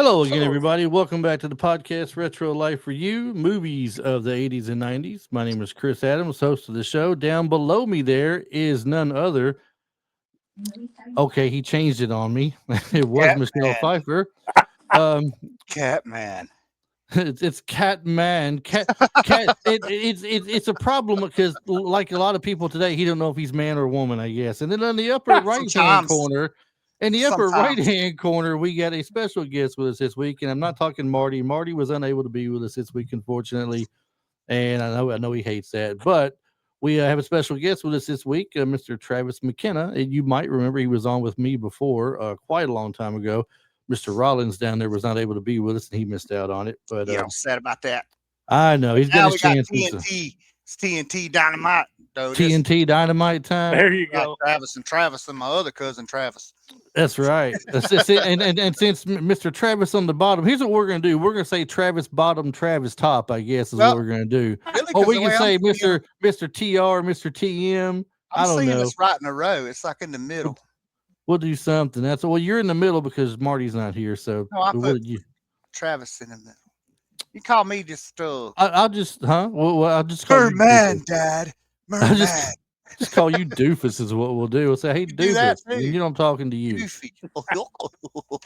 Hello again, Hello. everybody. Welcome back to the podcast Retro Life Review, movies of the 80s and 90s. My name is Chris Adams, host of the show. Down below me there is none other. Okay, he changed it on me. It was Michelle Catman. Pfeiffer. Um, Catman. it's Cat. It's a problem because, like a lot of people today, he don't know if he's man or woman. I guess. And then on the upper right hand Sometimes. corner, in the upper right Sometimes. hand corner, we got a special guest with us this week, and I'm not talking Marty. Marty was unable to be with us this week, unfortunately, and I know he hates that, but. We have a special guest with us this week, Mr. Travis McKenna. And you might remember he was on with me before, quite a long time ago. Mr. Rollins down there was not able to be with us, and he missed out on it. But Yeah, I'm sad about that. I know he's got Now his we got chances. TNT. It's TNT Dynamite, though. TNT Dynamite time. There you Got go. Travis and my other cousin Travis. That's right. That's it. And since Mr. Travis on the bottom, here's what we're going to do. We're going to say Travis bottom, Travis top, I guess is what Well, we're going to do. really, Or 'cause we the can way say I'm seeing, Mr. TR, Mr. TM. I I'm don't seeing know. this right in a row. It's like in the middle. We'll do something. That's well, you're in the middle because Marty's not here. So No, I what put did you? Travis in the middle. You call me just I'll just, huh? Well, I'll just call you Merman, doofus. Dad. I'll Merman. just call you doofus is what we'll do. We'll say, hey, You do that doofus. And too. you know I'm talking to you. Goofy.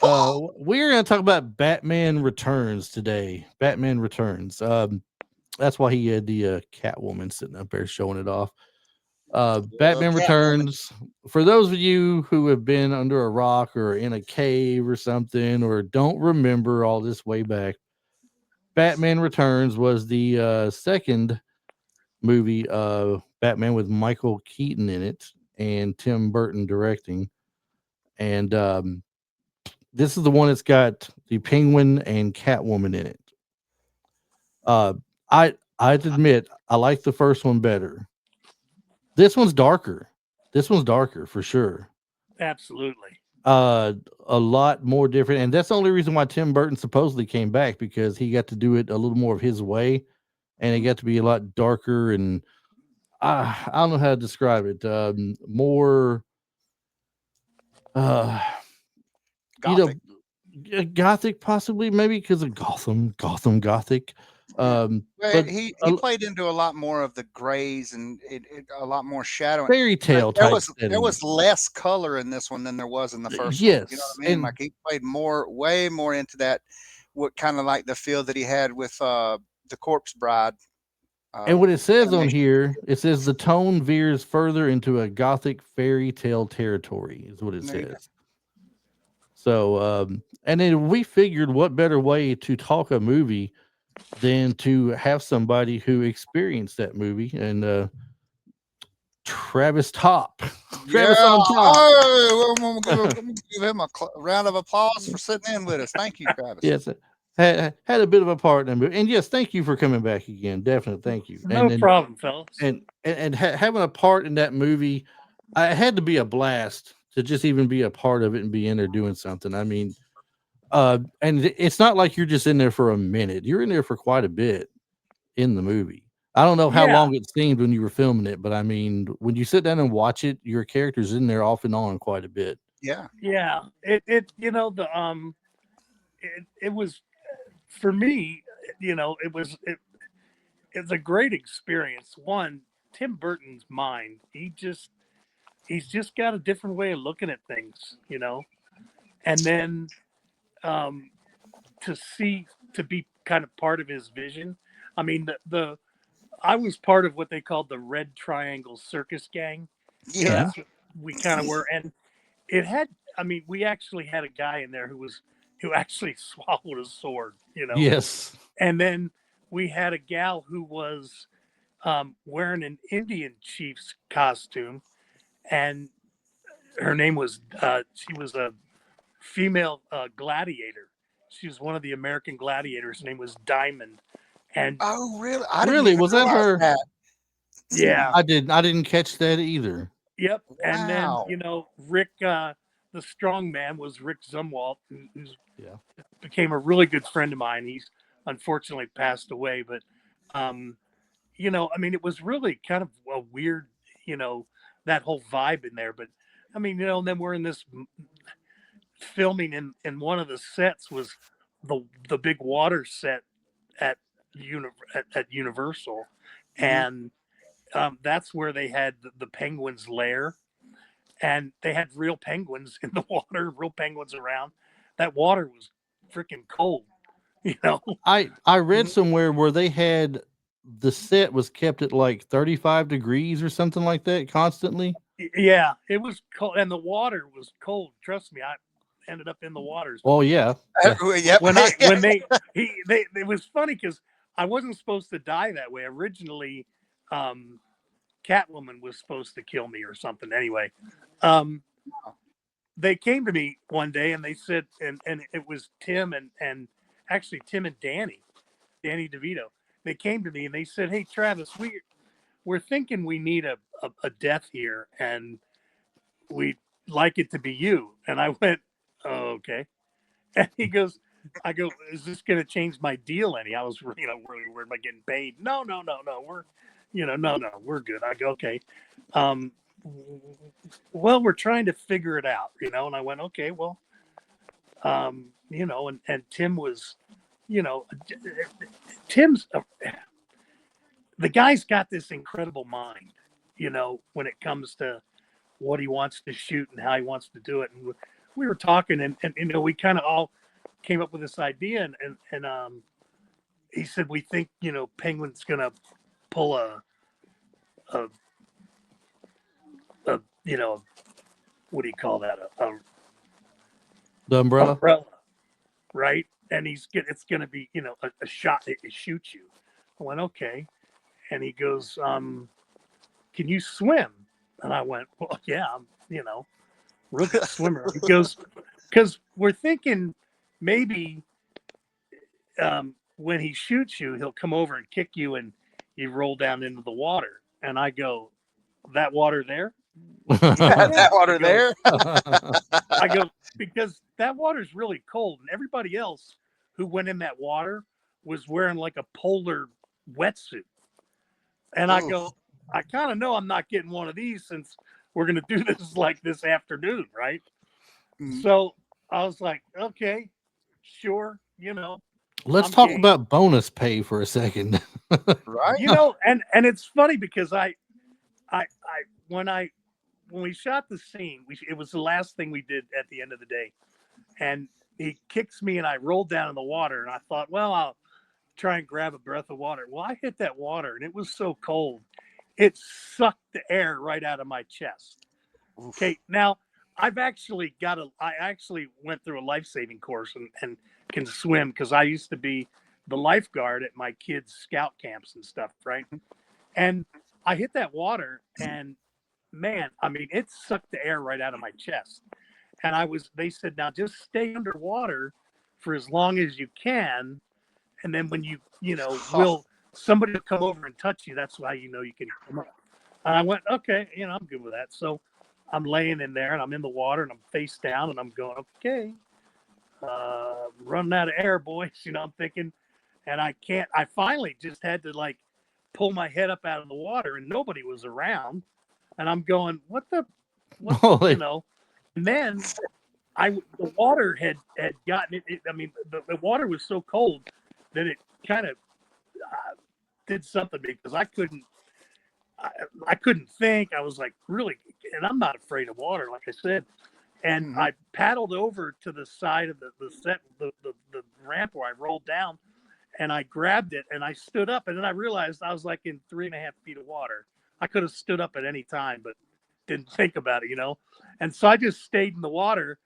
We're going to talk about Batman Returns today. Batman Returns. That's why he had the Catwoman sitting up there showing it off. Batman Catwoman. Returns. For those of you who have been under a rock or in a cave or something, or don't remember all this way back, Batman Returns was the second movie, Batman with Michael Keaton in it and Tim Burton directing. And this is the one that's got the Penguin and Catwoman in it. I'd admit I like the first one better. This one's darker. This one's darker for sure. Absolutely. A lot more different, and that's the only reason why Tim Burton supposedly came back, because he got to do it a little more of his way, and it got to be a lot darker, and I don't know how to describe it. More, uh, Gothic. gothic, possibly, maybe because of Gotham Gothic. Well, But he a played into a lot more of the grays and a lot more shadowing. fairy tale There type was setting. less color in this one than there was in the first one. You know what Yes, I mean? and Like he played way more into that, what kind of like the feel that he had with the Corpse Bride. what it says on animation. here, it says the tone veers further into a gothic fairy tale territory, is what it There you go. says. So, and then we figured what better way to talk a movie than to have somebody who experienced that movie, and Travis Top. Travis Yeah. on top. Oh, I'm gonna give him a round of applause for sitting in with us. Thank you, Travis. Yes, had a bit of a part in the movie. And yes, thank you for coming back again. Definitely, thank you. No problem, fellas. And having a part in that movie, I had to be a blast to just even be a part of it and be in there doing something. I mean, and it's not like you're just in there for a minute. You're in there for quite a bit in the movie. I don't know how Yeah. long it seemed when you were filming it, but I mean, when you sit down and watch it, your character's in there off and on quite a bit. Yeah. Yeah. It it was for me, it's a great experience. One, Tim Burton's mind. He's just got a different way of looking at things. And then to be kind of part of his vision. I mean, I was part of what they called the Red Triangle Circus Gang. Yeah. That's what we kind of were, and it had. I mean, we actually had a guy in there who actually swallowed a sword. Yes. And then we had a gal who was wearing an Indian chief's costume, and her name was she was a female gladiator. She was one of the American gladiators. Her name was Diamond, and Oh, really? I didn't Really? even Was that realize her? that. yeah, I didn't catch that either. yep. And then Wow. Rick, the strong man, was Rick Zumwalt, who's Yeah. became a really good friend of mine. He's unfortunately passed away, but I mean, it was really kind of a weird, that whole vibe in there. But I mean, then we're in this filming, and one of the sets was the big water set at at Universal, and that's where they had the penguins lair, and they had real penguins in the water, real penguins around. That water was freaking cold, you know. I read somewhere where they had the set was kept at like 35 degrees or something like that constantly. Yeah, it was cold, and the water was cold. Trust me, I ended up in the waters. Oh yeah. Yep. When they it was funny because I wasn't supposed to die that way originally. Catwoman was supposed to kill me or something. Anyway, they came to me one day and they said, and it was Tim and actually Tim and Danny DeVito. They came to me and they said, "Hey Travis, we're thinking we need a death here, and we'd like it to be you." And I went, "Oh, okay." And he goes, I go, "Is this going to change my deal any?" I was, really worried about getting paid. No. We're, no, we're good. I go, "Okay. Well, we're trying to figure it out, And I went, "Okay, well, and Tim was, Tim's, the guy's got this incredible mind, when it comes to what he wants to shoot and how he wants to do it. And we were talking and we kind of all came up with this idea and he said, "We think, Penguin's going to pull a, what do you call that? The umbrella. Right? And it's going to be, a shot that shoots you." I went, "Okay." And he goes, "Can you swim?" And I went, "Well, yeah, I'm, real good swimmer." He goes, "Because we're thinking maybe when he shoots you, he'll come over and kick you and you roll down into the water." And I go, "That water there?" That water there. I go, "Because that water's really cold, and everybody else who went in that water was wearing like a polar wetsuit." And I go, "I kind of know I'm not getting one of these since we're going to do this like this afternoon, right?" So I was like, "Okay, sure, Let's I'm talk game." about bonus pay for a second. Right. And it's funny because I when we shot the scene, it was the last thing we did at the end of the day, and he kicks me and I rolled down in the water, and I thought, well, I'll try and grab a breath of water. Well, I hit that water and it was so cold, it sucked the air right out of my chest. Okay, now I actually went through a life-saving course and can swim because I used to be the lifeguard at my kids' scout camps and stuff, right? And I hit that water and man, I mean, it sucked the air right out of my chest. And they said, "Now just stay underwater for as long as you can. And then when somebody will come over and touch you. That's why you can come up." And I went, "Okay, I'm good with that." So I'm laying in there and I'm in the water and I'm face down and I'm going, "Okay, running out of air, boys." I'm thinking, and I finally just had to like pull my head up out of the water and nobody was around. And I'm going, what, and then the water had gotten it. I mean, the water was so cold that it kind of did something because I couldn't think. I was like, really, and I'm not afraid of water, like I said. And I paddled over to the side of the ramp where I rolled down, and I grabbed it and I stood up, and then I realized I was like in 3.5 feet of water. I could have stood up at any time, but didn't think about it, And so I just stayed in the water,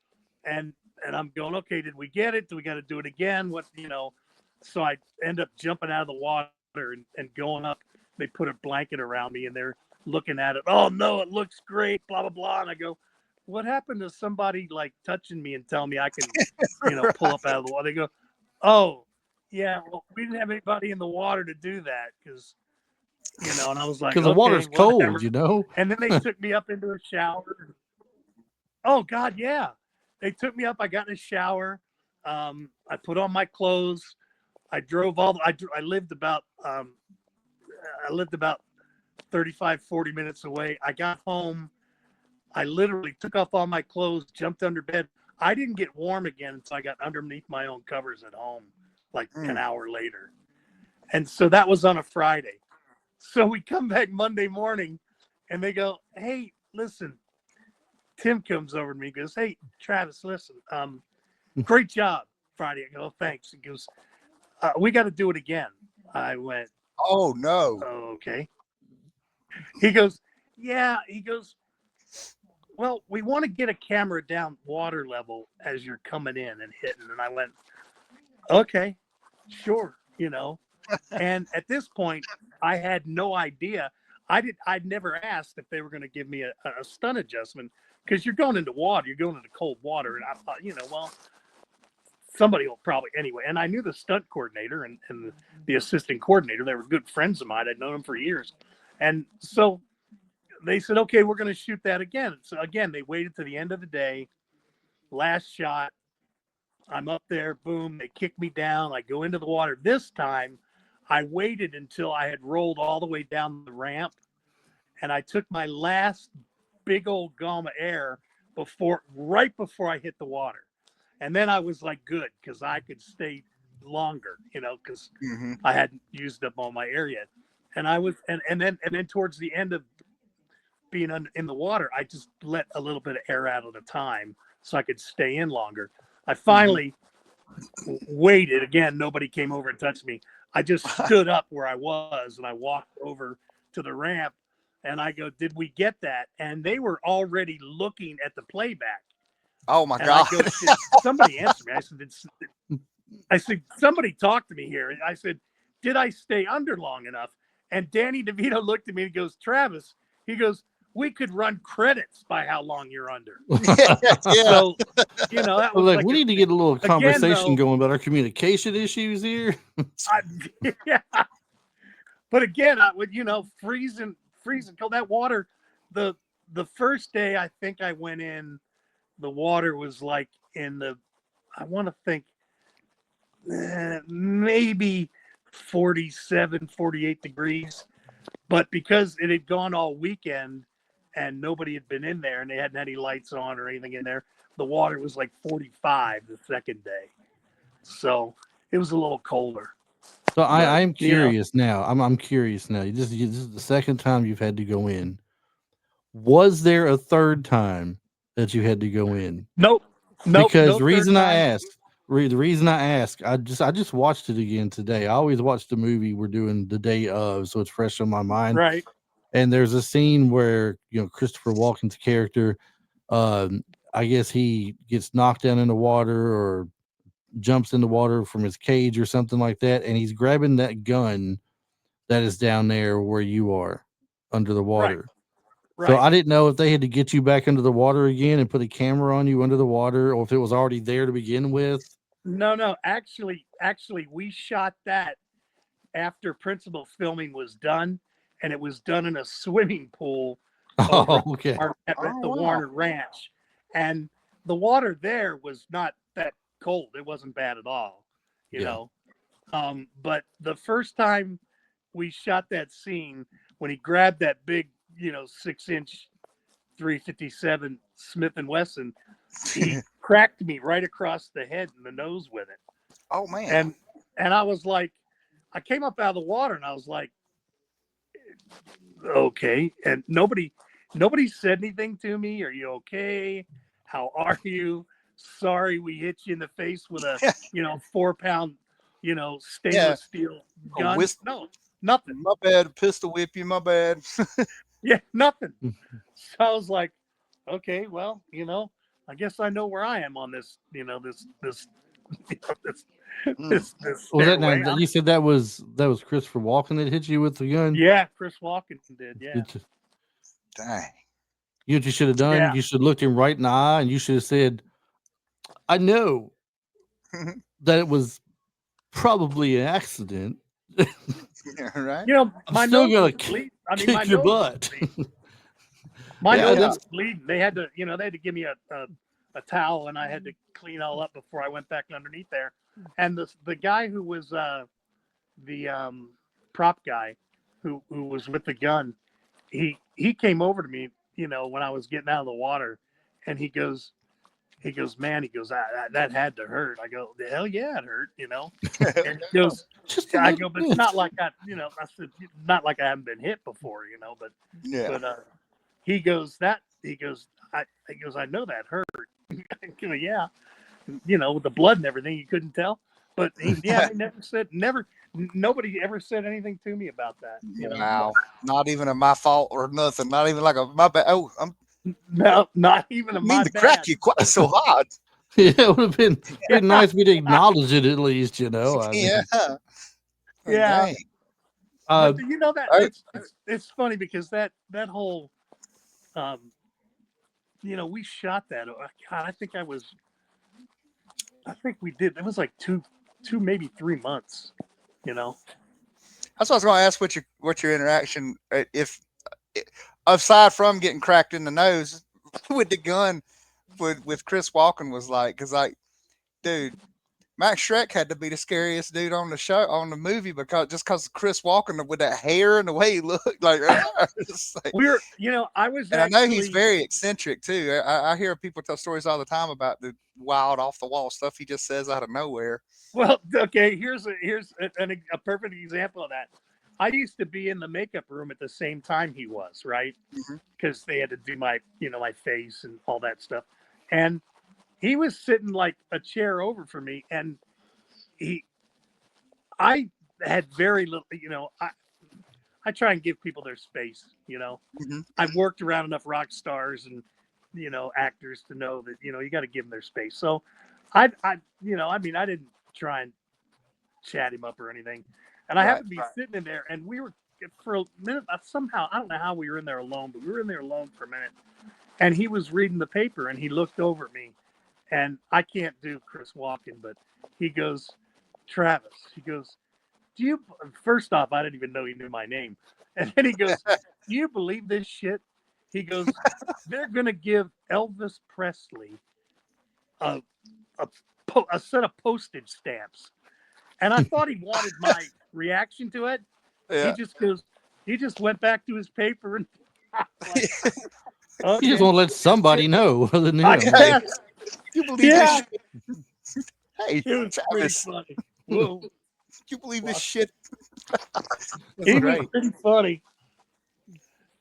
and I'm going, "Okay, did we get it? Do we got to do it again? What?" So I end up jumping out of the water and going up. They put a blanket around me and they're looking at it. "Oh no, it looks great, blah, blah, blah." And I go, "What happened to somebody like touching me and telling me I can, pull up out of the water?" They go, "Oh yeah, well, we didn't have anybody in the water to do that because, and I was like, Because the "Okay, water's whatever." cold. And then they took me up into a shower. Oh God, yeah. They took me up. I got in a shower. I put on my clothes. I drove I lived about 35, 40 minutes away. I got home. I literally took off all my clothes, jumped under bed. I didn't get warm again until I got underneath my own covers at home, like an hour later. And so that was on a Friday. So we come back Monday morning and they go, hey, listen, Tim comes over to me and goes, hey, Travis, listen, great job Friday. I go, oh, thanks. He goes, we got to do it again. I went, oh no. okay. He goes, yeah. He goes, well, we want to get a camera down water level as you're coming in and hitting. And I went, okay, sure, And at this point, I had no idea. I'd never asked if they were going to give me a stunt adjustment, because you're going into water, you're going into cold water. And I thought, well, somebody will probably anyway. And I knew the stunt coordinator and the assistant coordinator. They were good friends of mine. I'd known them for years. And so they said, okay, we're going to shoot that again. So again, they waited to the end of the day. Last shot, I'm up there, boom, they kick me down. I go into the water. This time, I waited until I had rolled all the way down the ramp, and I took my last big old gulp of air right before I hit the water. And then I was like, good, because I could stay longer, because I hadn't used up all my air yet. And I was, and then towards the end of being in the water, I just let a little bit of air out at a time so I could stay in longer. I finally waited. Again, nobody came over and touched me. I just stood up where I was and I walked over to the ramp and I go, did we get that? And they were already looking at the playback. Oh my God. I go, somebody answer me. I said, somebody talk to me here. I said, did I stay under long enough? And Danny DeVito looked at me and goes, Travis, he goes, we could run credits by how long you're under. Yeah. So, that was like we need to get a little conversation going about our communication issues here. Yeah. But again, I would, freezing cold. That water, the first day I think I went in, the water was like I want to think maybe 47, 48 degrees. But because it had gone all weekend and nobody had been in there and they hadn't had any lights on or anything in there, the water was like 45 the second day. So it was a little colder. So I'm curious now. I'm curious now. This is the second time you've had to go in. Was there a third time that you had to go in? Nope. Because the reason I ask, I just watched it again today. I always watch the movie we're doing the day of, so it's fresh on my mind. Right. And there's a scene where Christopher Walken's character, I guess he gets knocked down in the water or jumps in the water from his cage or something like that, and he's grabbing that gun that is down there where you are under the water. Right. So I didn't know if they had to get you back under the water again and put a camera on you under the water, or if it was already there to begin with. No. Actually, we shot that after principal filming was done, and it was done in a swimming pool at the Warner Ranch. And the water there was not that cold. It wasn't bad at all, you know. But the first time we shot that scene, when he grabbed that big, 6-inch 357 Smith & Wesson, he cracked me right across the head and the nose with it. Oh man. And I was like, I came up out of the water and I was like, okay. And nobody said anything to me. Are you okay? How are you? Sorry, we hit you in the face with a 4-pound, stainless steel gun. No, nothing. My bad. Pistol whip you. My bad. Yeah, nothing. So I was like, okay, well, I guess I know where I am on this, this Was that now? You said that was Christopher Walken that hit you with the gun? Yeah, Chris Walken did. Yeah. Dang. You know what you should have done? Yeah. You should have looked him right in the eye and you should have said, I know that it was probably an accident. Right. I'm still gonna kick your butt. My nose was bleeding. They had to, give me a towel and I had to clean all up before I went back underneath there. And the guy who was the prop guy who was with the gun, he came over to me, when I was getting out of the water, and he goes, He goes, man, he goes, that had to hurt. I go, the hell yeah, it hurt, And he goes, Just a I little go, but bit. not like I said, not like I haven't been hit before, but Yeah. he goes, I know that hurt. I go, yeah, with the blood and everything, you couldn't tell. But they nobody ever said anything to me about that. Wow. Not even a my fault or nothing. Not even like a my bad. Oh, No, not even a I mean my to bad. crack you quite so hard. Yeah, it would have been nice for me to acknowledge it at least, I mean, Yeah. Yeah. Dang. uh, But that I- it's funny because that whole we shot that. God, I think we did. It was like two maybe 3 months. That's what I was going to ask. What your interaction, if aside from getting cracked in the nose with the gun, with Chris Walken was like, because like, dude, Max Shreck had to be the scariest dude on the movie because Chris Walken with that hair and the way he looked like. I was And I know he's actually very eccentric too. I hear people tell stories all the time about the wild, off the wall stuff he just says out of nowhere. well. Okay, here's a perfect example of that. I used to be in the makeup room at the same time he was, right? Mhm. Because they had to do my my face and all that stuff, and he was sitting like a chair over for me, and I had very little, I try and give people their space, Mhm. I've worked around enough rock stars and, actors to know that, you got to give them their space. So I I didn't try and chat him up or anything. And I happened to be sitting in there, and we were, for a minute, somehow, I don't know how we were in there alone, but we were in there alone for a minute. And he was reading the paper, and he looked over at me, and I can't do Chris Walken, but he goes, Travis, he goes, first off, I didn't even know he knew my name. And then he goes, do you believe this shit? He goes, they're going to give Elvis Presley a set of postage stamps. And I thought he wanted my reaction to it. Yeah. He just went back to his paper and like, you just want to let somebody know other than him. I guess. You believe this shit? Hey, It was pretty Travis, funny. Whoa. you believe this shit? He was Great. pretty funny.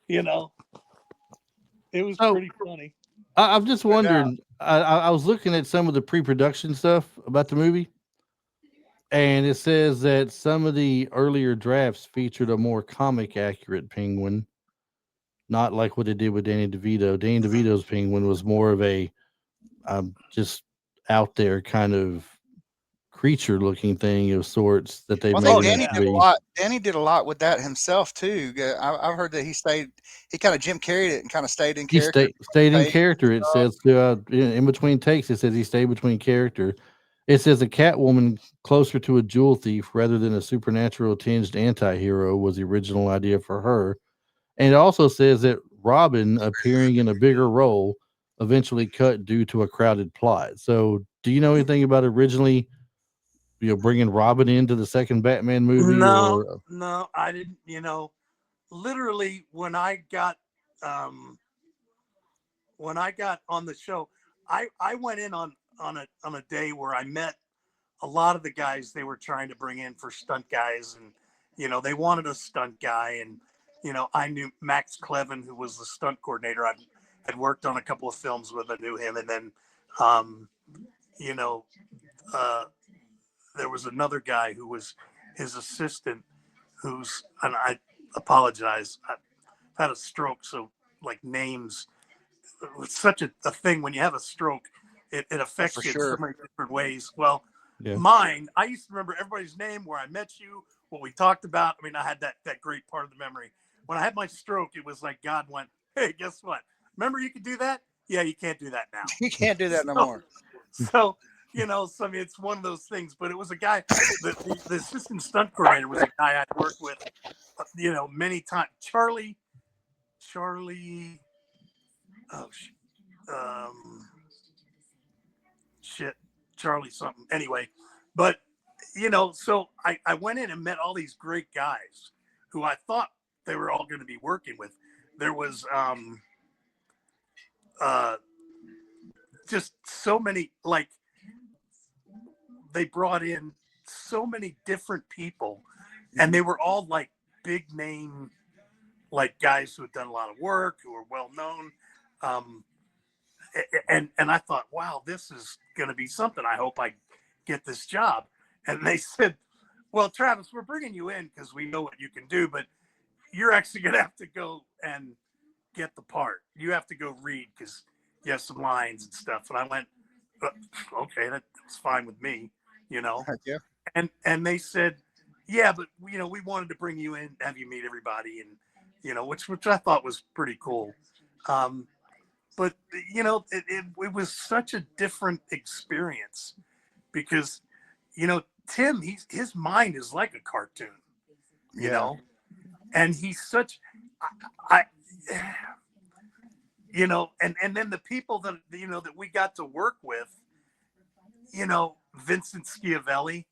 It was So- pretty funny. I'm just wondering. I was looking at some of the pre-production stuff about the movie, and it says that some of the earlier drafts featured a more comic accurate penguin, not like what they did with Danny DeVito. Danny DeVito's penguin was more of a just out there kind of creature looking thing of sorts that they Well, I made think him Danny to did a be. lot. Danny did a lot with that himself too. I've heard that he kind of Jim carried it and kind of stayed in He character. stayed in Face character. It says in between takes. It says he stayed between character. It says a Catwoman closer to a jewel thief rather than a supernatural tinged anti-hero was the original idea for her. And it also says that Robin appearing in a bigger role eventually cut due to a crowded plot. So, do you know anything about originally, bringing Robin into the second Batman movie? No, I didn't. Literally when I got on the show, I went in on a day where I met a lot of the guys they were trying to bring in for stunt guys, and they wanted a stunt guy, and I knew Max Clevin, who was the stunt coordinator. I had worked on a couple of films with. I knew him, and then you know there was another guy who was his assistant, and I apologize, I've had a stroke, so like names, it's such a thing when you have a stroke, it affects for you in sure. so many different ways. Well, Yeah. mine, I used to remember everybody's name, where I met you, what we talked about. I mean, I had that great part of the memory. When I had my stroke, it was like God went, hey, guess what? Remember you could do that? Yeah, you can't do that now. You can't do that no So- more. So, so I mean, it's one of those things, but it was a guy, the assistant stunt coordinator was a guy I'd worked with, many times. Charlie, oh, shit, Charlie something. Anyway, but, so I went in and met all these great guys who I thought they were all going to be working with. There was, just so many, like, they brought in so many different people, and they were all like big name, like guys who had done a lot of work, who were well known. And I thought, wow, this is going to be something. I hope I get this job. And they said, well, Travis, we're bringing you in because we know what you can do, but you're actually going to have to go and get the part. You have to go read because you have some lines and stuff. And I went, okay, that's fine with me, you know? Yeah. And they said, yeah, but you know, we wanted to bring you in, have you meet everybody, and you know, which I thought was pretty cool. But you know, it was such a different experience because, you know, Tim, his mind is like a cartoon, you know, and he's such, I you know, and then the people that, you know, that we got to work with, you know, Vincent Schiavelli,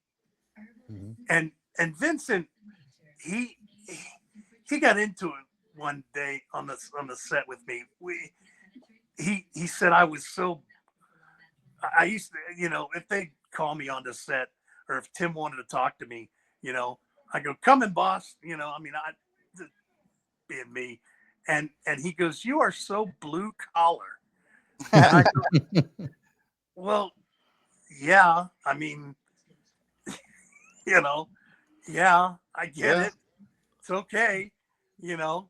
and Vincent, he got into it one day on the set with me. He said I was so, I used to, you know, if they call me on the set or if Tim wanted to talk to me, you know, I go, come in, boss. You know, I mean, being me. And he goes, you are so blue collar. And I go, well, yeah, I mean, you know, yeah, I get it. It's okay, you know.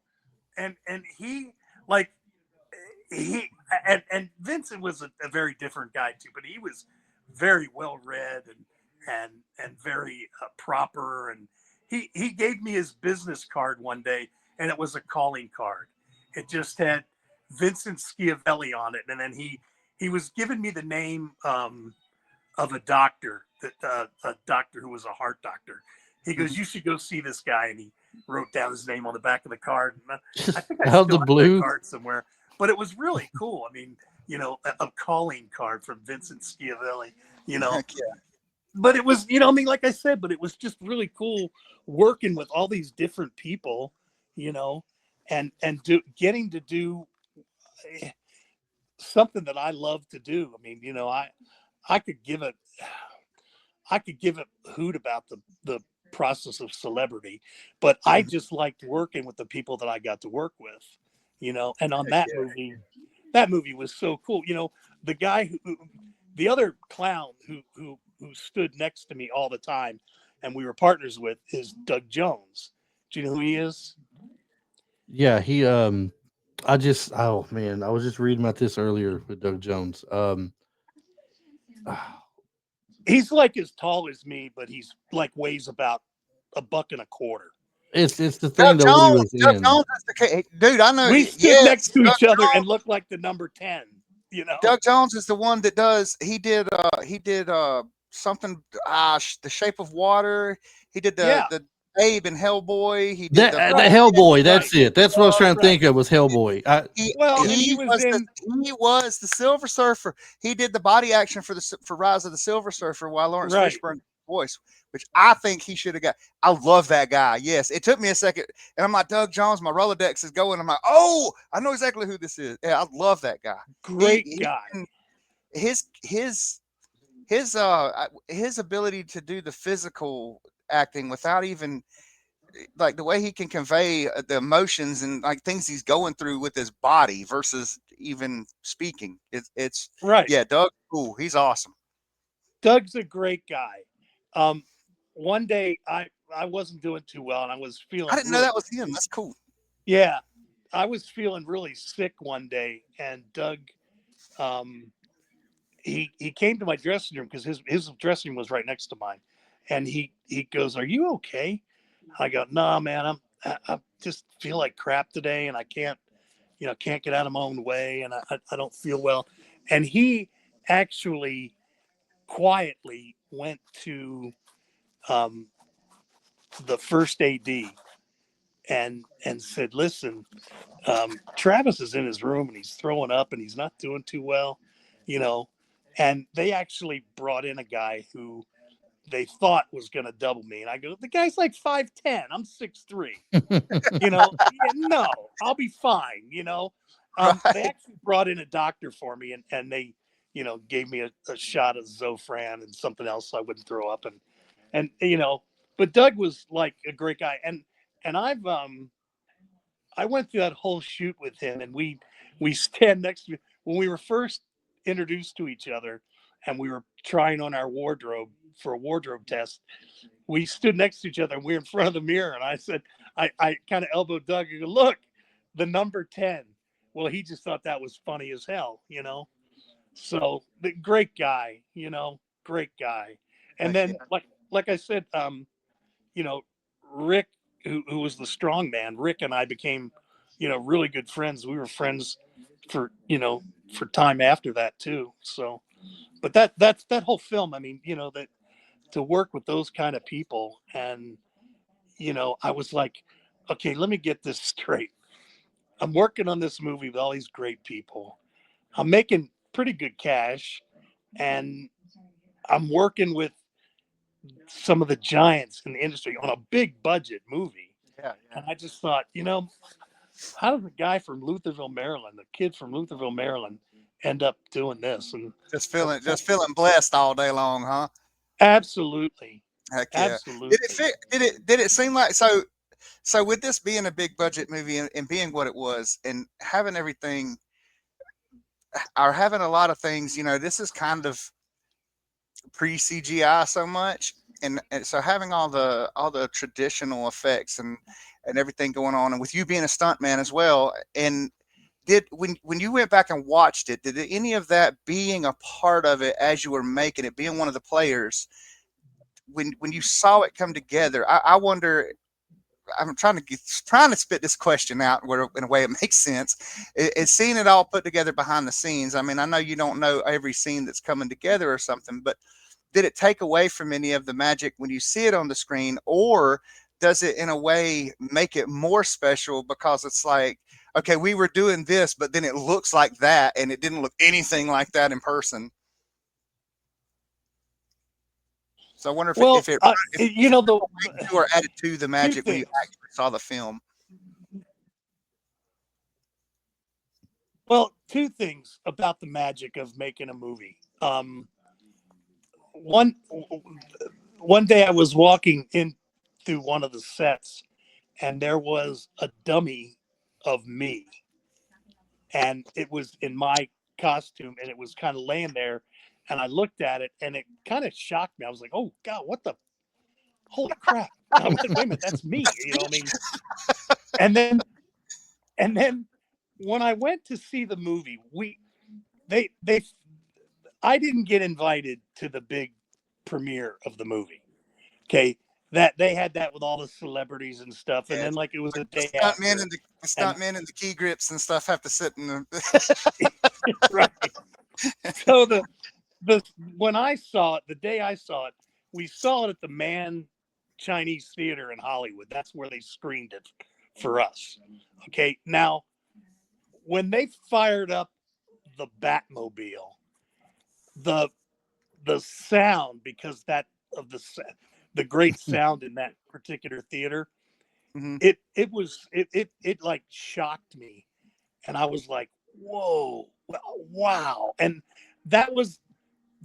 And he, like, and Vincent was a very different guy too, but he was very well read and very proper. And he gave me his business card one day, and it was a calling card. It just had Vincent Schiavelli on it, and then he was giving me the name of a doctor, a doctor who was a heart doctor. He goes, you should go see this guy, and he wrote down his name on the back of the card. And I think I Out still the have blue that card somewhere. But it was really cool. I mean, you know, a calling card from Vincent Schiavelli, you know. But it was, you know, I mean, like I said, but it was just really cool working with all these different people, you know, and getting to do something that I love to do. I mean, you know, I could give a hoot about the process of celebrity, but I just liked working with the people that I got to work with, you know. And on that movie was so cool. You know, the guy the other clown who stood next to me all the time and we were partners with is Doug Jones. Do you know who he is? Yeah, he oh man, I was just reading about this earlier with Doug Jones. He's like as tall as me, but he's like weighs about $1.25. It's the thing that we was Doug in. Jones is the dude. I know. We stood next to each other and looked like the number 10. You know, Doug Jones is the one that does. He did something. The Shape of Water. He did the Abe and Hellboy. He did The Hellboy. That's it. That's what I was trying to think of was Hellboy. He he was the Silver Surfer. He did the body action for Rise of the Silver Surfer while Lawrence Fishburne voice, which I think he should have got. I love that guy. Yes, it took me a second, and I'm like, Doug Jones. My Rolodex is going. I'm like, oh, I know exactly who this is. Yeah, I love that guy. Great guy. His ability to do the physical acting without even like the way he can convey the emotions and like things he's going through with his body versus even speaking. It's right. Yeah, Doug, cool. He's awesome. Doug's a great guy. One day I wasn't doing too well and I was feeling. I didn't know that was him. That's cool. Yeah, I was feeling really sick one day, and Doug, he came to my dressing room because his dressing room was right next to mine, and he goes, "Are you okay?" I go, "Nah, man, I just feel like crap today, and I can't get out of my own way, and I don't feel well." And he actually quietly went to the first AD and said, "Listen, Travis is in his room and he's throwing up and he's not doing too well, you know." And they actually brought in a guy who they thought was going to double me. And I go, the guy's like 5'10". I'm 6'3". You know, no, I'll be fine. You know, they actually brought in a doctor for me and they, gave me a shot of Zofran and something else so I wouldn't throw up. And but Doug was like a great guy. And I went through that whole shoot with him, and we stand next to when we were first introduced to each other, and we were trying on our wardrobe for a wardrobe test. We stood next to each other, and we were in front of the mirror, and I said, I kind of elbowed Doug and go, look, the number 10. Well, he just thought that was funny as hell, So the great guy, great guy. And then like I said, Rick, who was the strong man, Rick and I became, really good friends. We were friends for, for time after that too. So, but that's that whole film. I mean, that to work with those kind of people, and, I was like, okay, let me get this straight. I'm working on this movie with all these great people. I'm making pretty good cash, and I'm working with some of the giants in the industry on a big budget movie. Yeah. And I just thought, how does a guy from Lutherville, Maryland, the kid from Lutherville, Maryland, end up doing this? And Just feeling blessed all day long, huh? absolutely. Heck yeah. Absolutely. Did it seem like so with this being a big budget movie and being what it was and having everything or having a lot of things, this is kind of pre-CGI so much, and so having all the traditional effects and everything going on, and with you being a stuntman as well, and when you went back and watched it, did any of that being a part of it as you were making it, being one of the players, when you saw it come together, I wonder. I'm trying to spit this question out in a way it makes sense. It's seeing it all put together behind the scenes. I mean, I know you don't know every scene that's coming together or something, but did it take away from any of the magic when you see it on the screen, or does it in a way make it more special because it's like, okay, we were doing this, but then it looks like that, and it didn't look anything like that in person? So I wonder if it or added to the magic when you actually saw the film. Well, two things about the magic of making a movie. One day I was walking in through one of the sets, and there was a dummy of me, and it was in my costume, and it was kind of laying there, and I looked at it, and it kind of shocked me. I was like, oh God, what the holy crap. I went, wait a minute, that's me. I mean, and then when I went to see the movie, I didn't get invited to the big premiere of the movie. Okay. That they had that with all the celebrities and stuff. And then like it was a day after. The stuntmen and the key grips and stuff have to sit in the right. So when I saw it, the day I saw it, we saw it at the Mann Chinese Theater in Hollywood. That's where they screened it for us. Okay. Now, when they fired up the Batmobile, the sound, because the great sound in that particular theater, mm-hmm. it like shocked me, and I was like, whoa, wow. And that was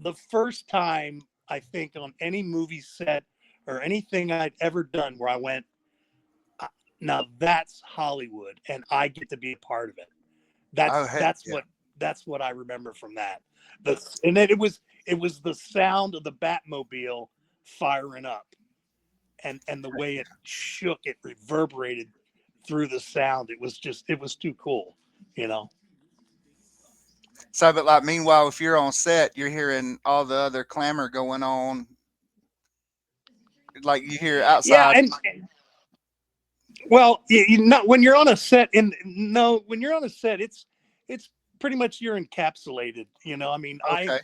the first time I think on any movie set or anything I'd ever done where I went, now that's Hollywood, and I get to be a part of it. That's what I remember from that. And then it was the sound of the Batmobile firing up, and the way it shook, it reverberated through the sound. It was too cool, So, but like, meanwhile, if you're on set, you're hearing all the other clamor going on, like you hear outside. Yeah, and well, when you're on a set, when you're on a set, it's pretty much you're encapsulated. I mean, okay.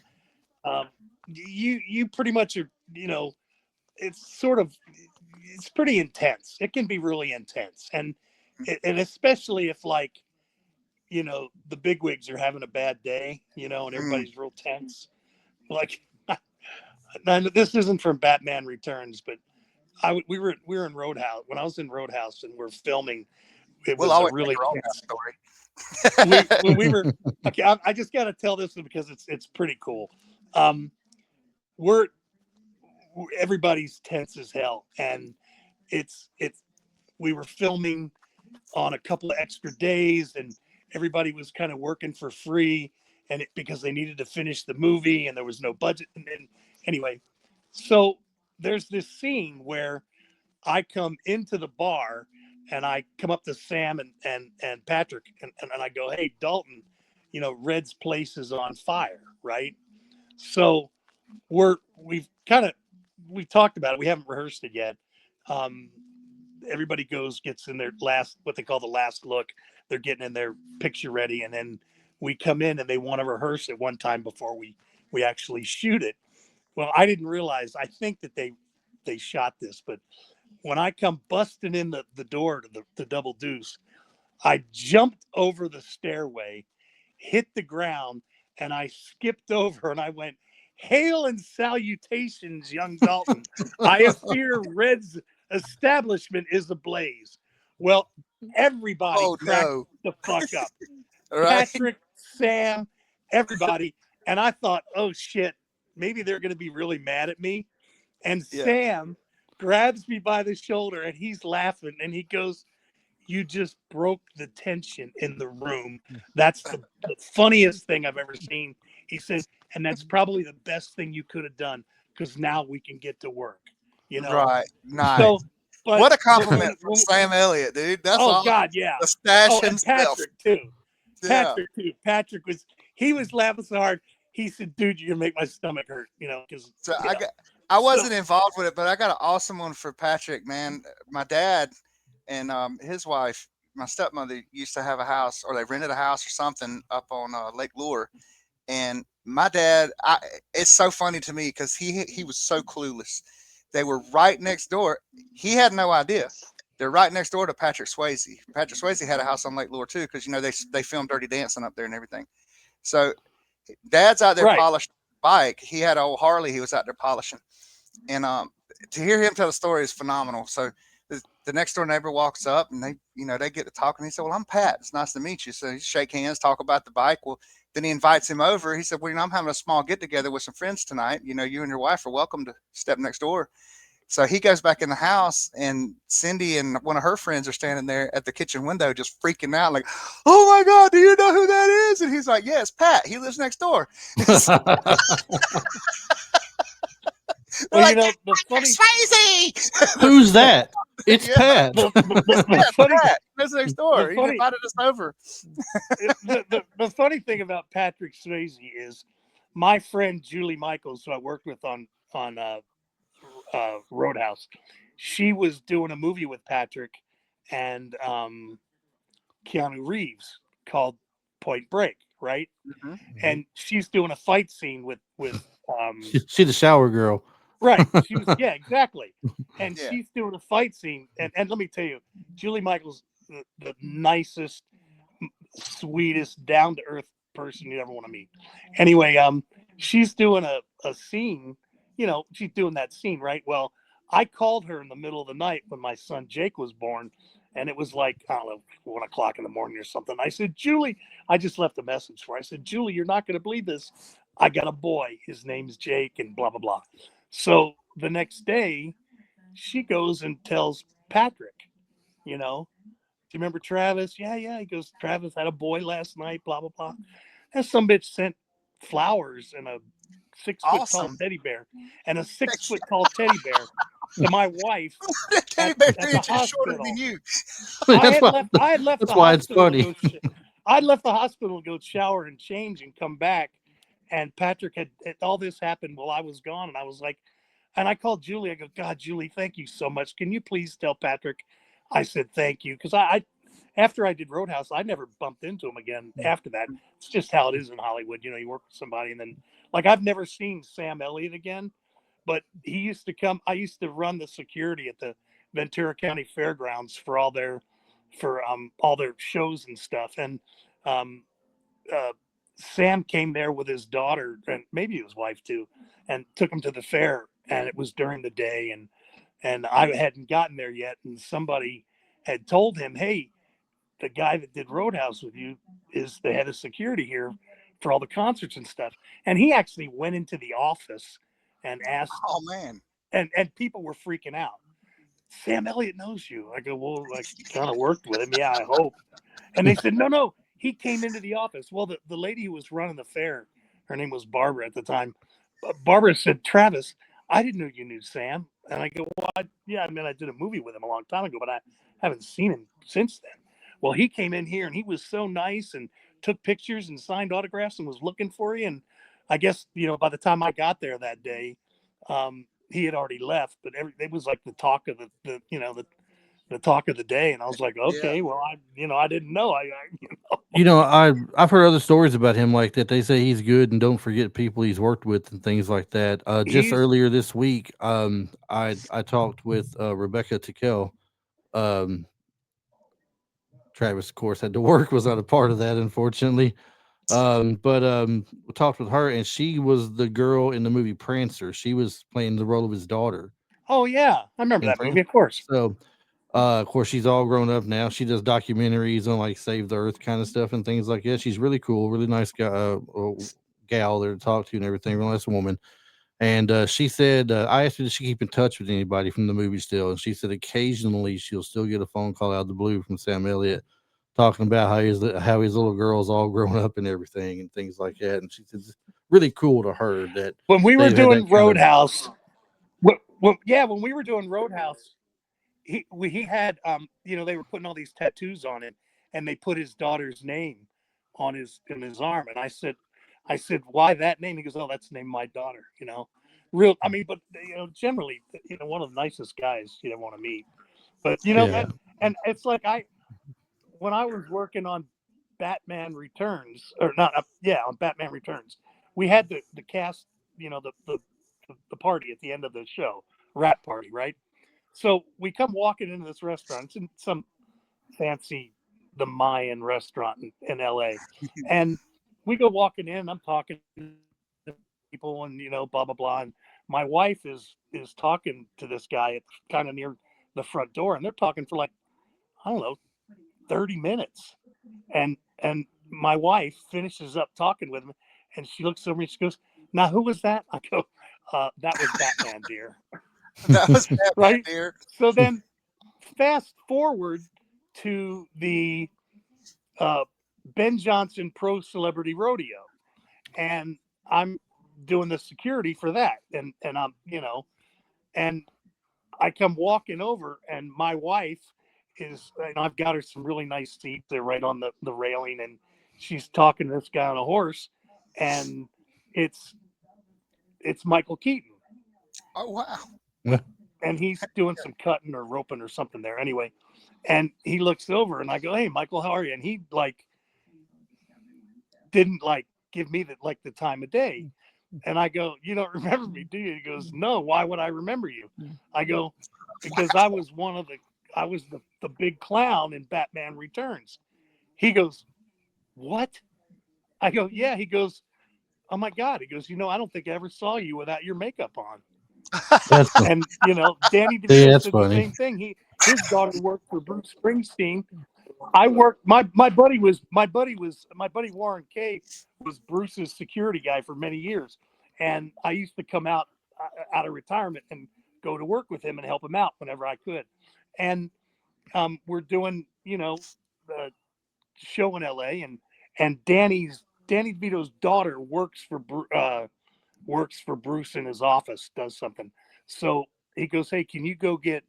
You pretty much are. It's pretty intense. It can be really intense, and especially if like, the bigwigs are having a bad day, and everybody's real tense. Like, this isn't from Batman Returns, but we were in Roadhouse when I was in Roadhouse, and we're filming it We'll was a always really make our own tense. story. When we were okay, I just got to tell this one because it's pretty cool. We're everybody's tense as hell, and it's we were filming on a couple of extra days, and everybody was kind of working for free, and because they needed to finish the movie, and there was no budget. And then anyway, so there's this scene where I come into the bar and I come up to Sam and Patrick and I go, hey, Dalton, Red's place is on fire, right? So we've talked about it. We haven't rehearsed it yet. Everybody gets in their what they call the last look. They're getting in their picture ready. And then we come in and they want to rehearse it one time before we actually shoot it. Well, I didn't realize, I think that they shot this, but when I come busting in the door to the double deuce, I jumped over the stairway, hit the ground, and I skipped over and I went, hail and salutations, young Dalton. I fear Red's establishment is ablaze. Well, everybody cracked the fuck up. Right. Patrick, Sam, everybody. And I thought, oh shit, maybe they're going to be really mad at me. And Sam grabs me by the shoulder and he's laughing and he goes, you just broke the tension in the room. That's the funniest thing I've ever seen. He said, and that's probably the best thing you could have done because now we can get to work. Right. Nice. So, what a compliment from Sam Elliott, dude. That's awesome. God, yeah. The stash and Patrick too. Yeah. Patrick was laughing so hard. He said, dude, you're gonna make my stomach hurt, because I wasn't involved with it, but I got an awesome one for Patrick, man. My dad and his wife, my stepmother, used to have a house, or they rented a house or something up on Lake Lure. And my dad, it's so funny to me because he was so clueless. They were right next door. He had no idea. They're right next door to Patrick Swayze. Patrick Swayze had a house on Lake Lure too, because they filmed Dirty Dancing up there and everything. So Dad's out there polishing the bike. He had an old Harley he was out there polishing. And to hear him tell the story is phenomenal. So the next door neighbor walks up and they get to talking. He said, well, I'm Pat. It's nice to meet you. So he shake hands, talk about the bike. Well, then he invites him over. He said, well, I'm having a small get together with some friends tonight. You and your wife are welcome to step next door. So he goes back in the house and Cindy and one of her friends are standing there at the kitchen window, just freaking out like, oh my God, do you know who that is? And he's like, yeah, it's Pat. He lives next door. Well, like, the funny who's that? It's Pat. Pat lives next door. He invited us over. The funny thing about Patrick Swayze is my friend Julie Michaels, who I worked with on Roadhouse. She was doing a movie with Patrick and Keanu Reeves called Point Break, right? Mm-hmm. And she's doing a fight scene with she's the shower girl. Right. She was, yeah, exactly. And she's doing a fight scene. And let me tell you, Julie Michaels, the nicest, sweetest, down-to-earth person you'd ever want to meet. Anyway, she's doing a scene, she's doing that scene, right? Well, I called her in the middle of the night when my son Jake was born, and it was like, I don't know, 1 o'clock in the morning or something. I said, Julie, I just left a message for her. I said, Julie, you're not going to believe this. I got a boy. His name's Jake and blah, blah, blah. So the next day, she goes and tells Patrick, do you remember Travis? Yeah. He goes, Travis had a boy last night, blah, blah, blah. And some bitch sent flowers and a 6-foot tall teddy bear and a 6-foot tall teddy bear to my wife. Teddy bear shorter than you. I had left that's the why it's hospital. funny. I'd left the hospital to go shower and change and come back. And Patrick had all this happened while I was gone. And I was like, and I called Julie. I go, God, Julie, thank you so much. Can you please tell Patrick? I said, thank you. Because I after I did Roadhouse, I never bumped into him again after that. It's just how it is in Hollywood. You work with somebody and then I've never seen Sam Elliott again, but he used to come. I used to run the security at the Ventura County Fairgrounds for all their shows and stuff. And Sam came there with his daughter and maybe his wife too, and took him to the fair. And it was during the day, and I hadn't gotten there yet. And somebody had told him, "Hey, the guy that did Roadhouse with you is the head of security here for all the concerts and stuff. And he actually went into the office and asked, Oh man. and people were freaking out. Sam Elliott knows you. I go, well, I kind of worked with him. Yeah, I hope. And they said, no, he came into the office. Well, the lady who was running the fair, her name was Barbara at the time. Barbara said, Travis, I didn't know you knew Sam. And I go, well, I did a movie with him a long time ago, but I haven't seen him since then. Well, he came in here and he was so nice and took pictures and signed autographs and was looking for you. And I guess, by the time I got there that day, he had already left, but it was like the talk of the talk of the day. And I was like, okay, Yeah. well, I didn't know. I've heard other stories about him like that. They say he's good and don't forget people he's worked with and things like that. Just He's earlier this week, I talked with Rebecca Tickell. Um, Travis, of course, had to work, was not a part of that, unfortunately. But we talked with her, and she was the girl in the movie Prancer. She was playing the role of his daughter Oh yeah, I remember in that Prancer. movie, of course. So, of course, she's all grown up now. She does documentaries on like Save the Earth kind of stuff and things like that. She's really cool, really nice guy, gal there to talk to and everything. Real nice woman. And she said, I asked her, does she keep in touch with anybody from the movie still? And she said, occasionally she'll still get a phone call out of the blue from Sam Elliott talking about how his little girl's all grown up and everything and things like that. And she said, it's really cool to her that When we were they've had doing that kind of. Roadhouse, when we were doing Roadhouse, he had they were putting all these tattoos on him, and they put his daughter's name on his arm, and I said, why that name? He goes, oh, that's the name of my daughter. Real. I mean, but generally, one of the nicest guys you'd ever want to meet. But Yeah. and it's like when I was working on Batman Returns, or not, on Batman Returns, we had the cast, the party at the end of the show, rap party, right? So we come walking into this restaurant. It's in some fancy, the Mayan restaurant in LA. And we go walking in, I'm talking to people and, blah, blah, blah. And my wife is talking to this guy at kind of near the front door. And they're talking for like, I don't know, 30 minutes. And my wife finishes up talking with him and she looks over me and she goes, now, who was that? I go, that was Batman, dear. That was Batman, Right? dear. So then fast forward to the Ben Johnson Pro Celebrity Rodeo. And I'm doing the security for that. And I'm, and I come walking over and my wife is, and I've got her some really nice seats. They're right on the railing. And she's talking to this guy on a horse. And it's Michael Keaton. Oh wow. And he's doing some cutting or roping or something there anyway. And he looks over and I go, hey, Michael, how are you? And he didn't give me the time of day. And I go, you don't remember me, do you? He goes, no, why would I remember you? I go, because I was the big clown in Batman Returns. He goes, what? I go, yeah. He goes, oh my God. He goes, I don't think I ever saw you without your makeup on. That's funny. And Danny DeVito Yeah, that's said funny. the same thing. His daughter worked for Bruce Springsteen. I worked. My buddy Warren K was Bruce's security guy for many years, and I used to come out of retirement and go to work with him and help him out whenever I could. And we're doing the show in LA, and Danny DeVito's daughter works for Bruce in his office, does something. So he goes, hey, can you go get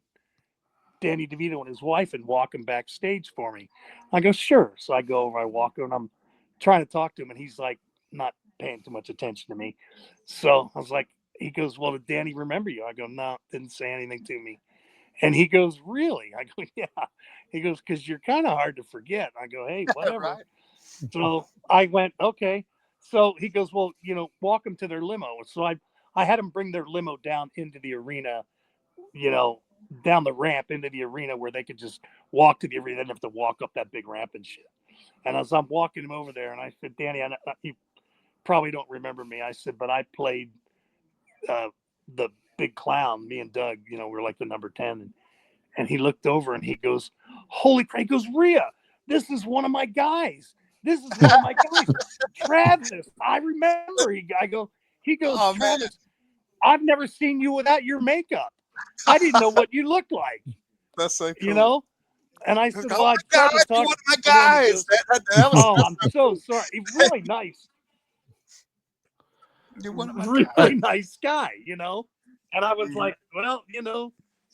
Danny DeVito and his wife and walk him backstage for me? I go, sure. So I go over, I walk over, and I'm trying to talk to him, and he's like not paying too much attention to me. So I was like, he goes, well, did Danny remember you? I go, no, didn't say anything to me. And he goes, really? I go, yeah. He goes, because you're kind of hard to forget. I go, hey, whatever. Right. So I went, okay. So he goes, well, walk them to their limo. So I had them bring their limo down into the arena, down the ramp into the arena where they could just walk to the arena. They didn't have to walk up that big ramp and shit. And as I'm walking him over there, and I said, Danny, you probably don't remember me. I said, but I played the big clown. Me and Doug, we're like the number 10. And he looked over and he goes, holy crap. He goes, Rhea, this is one of my guys. This is one of my guys. Travis, I remember. He goes, Oh, man. Travis, I've never seen you without your makeup. I didn't know what you looked like, That's so cool. you know? And I He said, goes, well, oh I my tried God, to you're talk one of my to him. He guys. goes, That was oh, I'm so sorry. He's really nice. you're one of my Really guys. nice guy, you know? And I was like, well,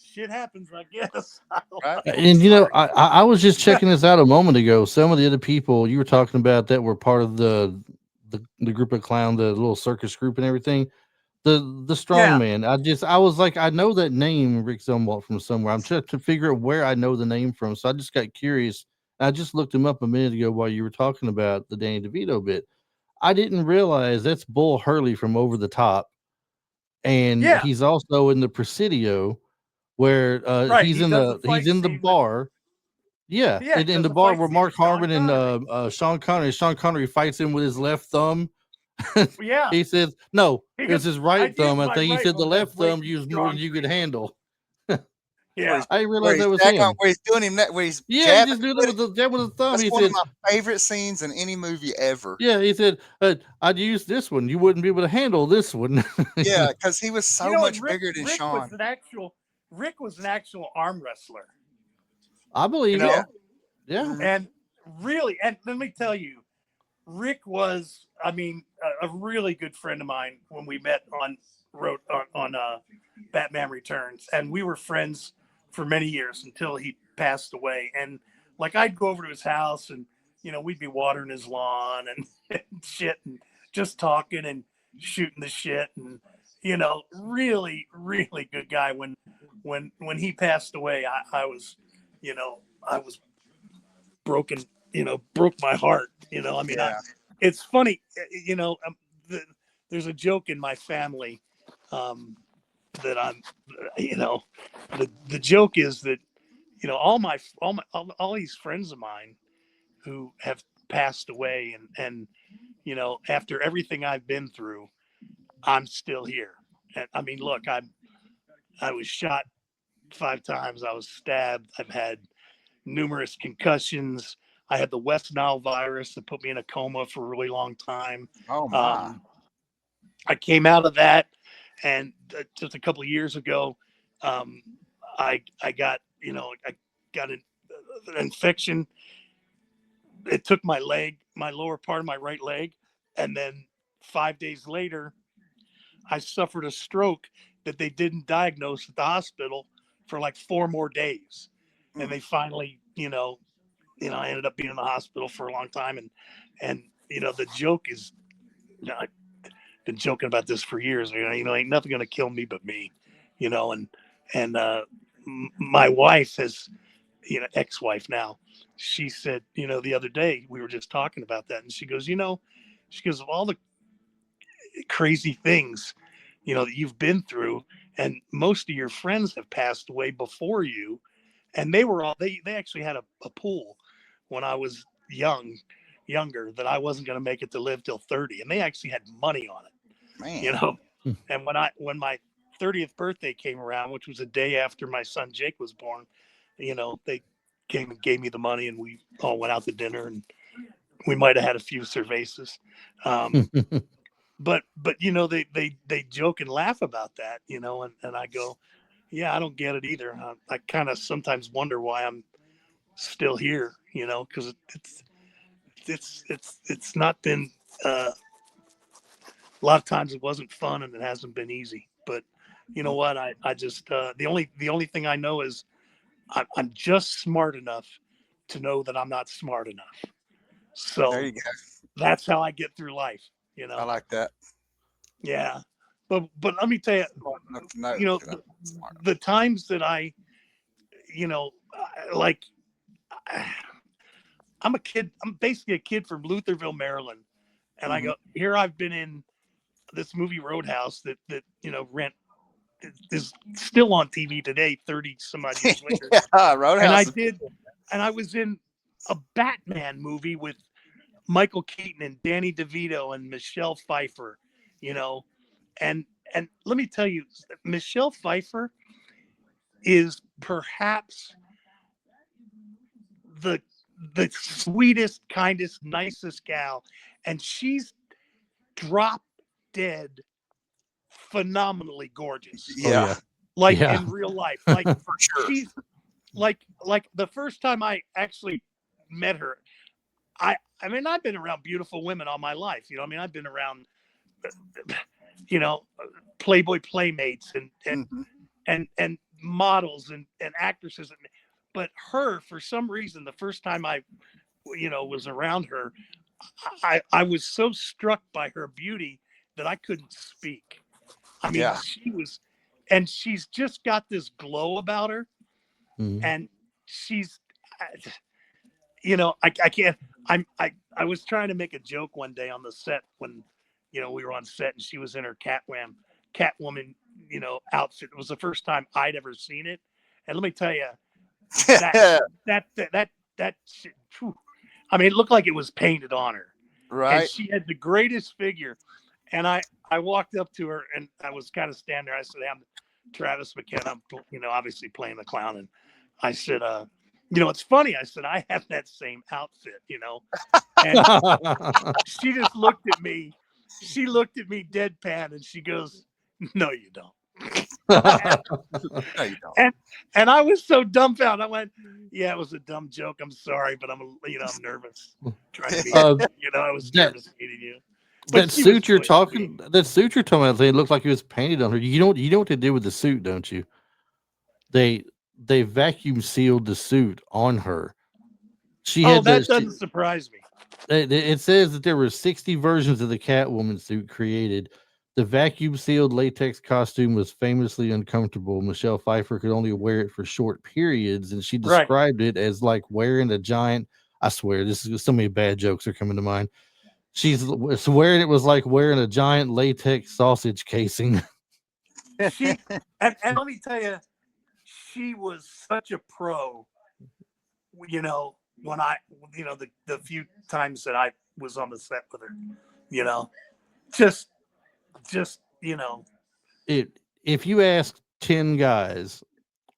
shit happens, I guess. Right? And I was just checking this out a moment ago. Some of the other people you were talking about that were part of the group of clown, the little circus group and everything. The strong Yeah. man. I was like, I know that name, Rick Zumwalt, from somewhere. I'm trying to figure out where I know the name from. So I just got curious. I just looked him up a minute ago while you were talking about the Danny DeVito bit. I didn't realize that's Bull Hurley from Over the Top, and Yeah. he's also in the Presidio, where Right. He does the he's fight in the scene with, bar. Yeah, yeah, he in does the the bar fight where scene Mark with Sean Harmon and Connery. Sean Connery. Sean Connery fights him with his left thumb. Yeah. He says, no, He it was goes, his I'd right use thumb. I my think he right said the one, but left it's way thumb too used more strong than you for could you. handle. Yeah. I didn't Where realize he's that was jacking, him. where he's doing him that, where he's Yeah, he jabbing. just doing it with the thumb. That's He one of said, my favorite scenes in any movie ever. yeah, he said, I'd use this one. You wouldn't be able to handle this one. Yeah, because he was so And much bigger than Sean. Rick was an actual arm wrestler, I believe it. know? Yeah. Mhm. And really, and let me tell you, Rick was, I mean, a really good friend of mine when we met on Batman Returns, and we were friends for many years until he passed away. And like, I'd go over to his house, and we'd be watering his lawn and, and shit, and just talking and shooting the shit, and really, really good guy. When he passed away, I was, I was broken, broke my heart. I mean, Yeah. it's funny, there's a joke in my family, that I'm, the joke is that, all these friends of mine who have passed away, and after everything I've been through, I'm still here. And I mean, look, I was shot 5 times. I was stabbed. I've had numerous concussions. I had the West Nile virus that put me in a coma for a really long time. Oh my. I came out of that, and just a couple of years ago, I got an infection. It took my leg, my lower part of my right leg, and then 5 days later, I suffered a stroke that they didn't diagnose at the hospital for like 4 more days, and they finally, I ended up being in the hospital for a long time, and the joke is, I've been joking about this for years. Ain't nothing gonna kill me but me, and my wife has, ex-wife now. She said, the other day we were just talking about that, and she goes, of all the crazy things, that you've been through, and most of your friends have passed away before you, and they actually had a pool when I was younger, that I wasn't going to make it to live till 30, and they actually had money on it, Man. and when my 30th birthday came around, which was a day after my son Jake was born, they came and gave me the money, and we all went out to dinner, and we might have had a few cervezas, but they joke and laugh about that, and I go, yeah, I don't get it either. I kind of sometimes wonder why I'm still here, because it's not been, a lot of times it wasn't fun, and it hasn't been easy. But you know what? I just, the only thing I know is I'm just smart enough to know that I'm not smart enough. There So you go. that's how I get through life. I like that. Yeah. But let me tell you, Smart enough to know the, that I'm smart. the times that I, like, I'm a kid. I'm basically a kid from Lutherville, Maryland, and I go here. I've been in this movie Roadhouse that rent is still on TV today, 30 some odd years later. Yeah, Roadhouse. And I was in a Batman movie with Michael Keaton and Danny DeVito and Michelle Pfeiffer, and let me tell you, Michelle Pfeiffer is perhaps the the sweetest, kindest, nicest gal, and she's drop dead phenomenally gorgeous. Oh, Yeah, Like Yeah. in real life. Like for sure. she's like the first time I actually met her, I mean, I've been around beautiful women all my life. You know, I mean, I've been around, you know, Playboy playmates and models and actresses. But her, for some reason, the first time I, you know, was around her, I was so struck by her beauty that I couldn't speak. I mean, Yeah. she was, and she's just got this glow about her, Mhm. and she's, you know, I can't. I was trying to make a joke one day on the set when, you know, we were on set and she was in her Catwoman, you know, outfit. It was the first time I'd ever seen it, and let me tell you, that shit, whew, I mean, it looked like it was painted on her, and Right. she had the greatest figure. And I walked up to her and I was kind of standing there. I said, "Hey, I'm Travis McKenna, I'm, you know, obviously playing the clown." And I said, you know, it's funny. I said, I have that same outfit, you know. And she just looked at me. She looked at me deadpan and she goes, "No, you don't." No, you don't. And I was so dumbfounded. I went, "Yeah, it was a dumb joke. I'm sorry, but I'm nervous. Trying to be, you know, I was nervous meeting you." But That she suit was you're sweet. talking, that suit you're talking about, it looked like it was painted on her. You know what they did with the suit, don't you? They vacuum sealed the suit on her. She Oh, had that doesn't surprise me. it says that there were 60 versions of the Catwoman suit created. The vacuum sealed latex costume was famously uncomfortable. Michelle Pfeiffer could only wear it for short periods, and she Right. described it as like wearing a giant. I swear, this is so many bad jokes are coming to mind. She's swearing it was like wearing a giant latex sausage casing. She and let me tell you, she was such a pro. You know, when I, you know, the few times that I was on the set with her, you know, just you know, If you ask 10 guys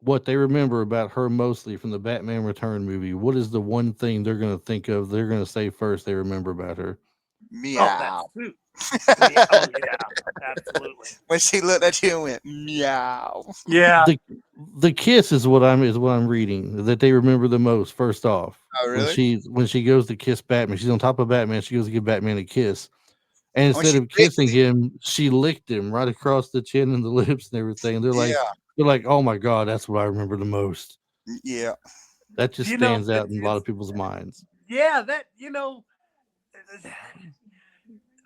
what they remember about her mostly from the Batman Return movie, what is the one thing they're going to think of? They're going to say first they remember about her. oh, that Meow. suit. Oh yeah, absolutely. When she looked at you and went meow. Yeah. The kiss is what I'm reading that they remember the most. First off, Oh, really? when she goes to kiss Batman, she's on top of Batman. She goes to give Batman a kiss, and When instead she of kissing him, she licked him right across the chin and the lips and everything. They're like, oh my god, that's what I remember the most. Yeah. That just You know, stands out in a lot of people's minds. yeah, that, you know,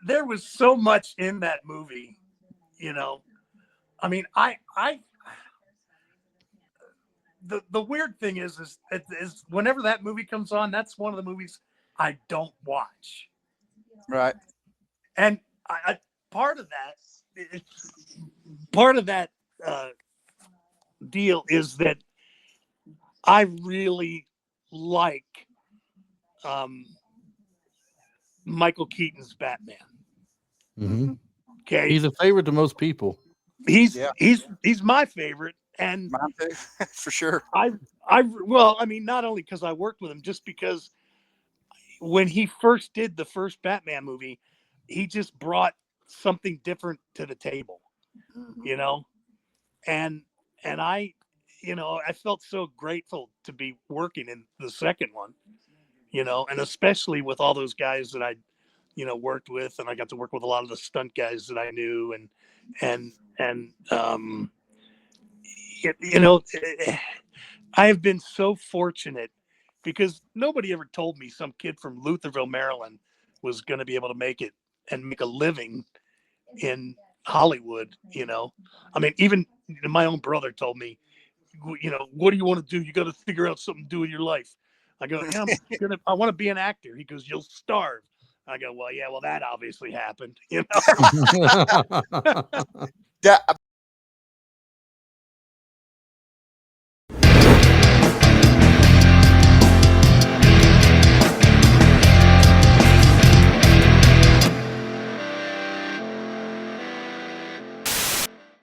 there was so much in that movie, you know. I mean, the weird thing is whenever that movie comes on, that's one of the movies I don't watch. Right. And I part of that deal is that I really like Michael Keaton's Batman. Mm-hmm. Okay, He's a favorite to most people. he's my favorite, and Mine too, for sure. well, I mean, not only because I worked with him, just because when he first did the first Batman movie, he just brought something different to the table, you know, and I, you know, I felt so grateful to be working in the second one, you know, and especially with all those guys that I, you know, worked with, and I got to work with a lot of the stunt guys that I knew, and you know, I have been so fortunate because nobody ever told me some kid from Lutherville, Maryland was going to be able to make it and make a living in Hollywood. You know, I mean, even my own brother told me, you know, what do you want to do? You got to figure out something to do with your life. I go, yeah, I want to be an actor. He goes, you'll starve. I go, well, yeah, well, that obviously happened, you know.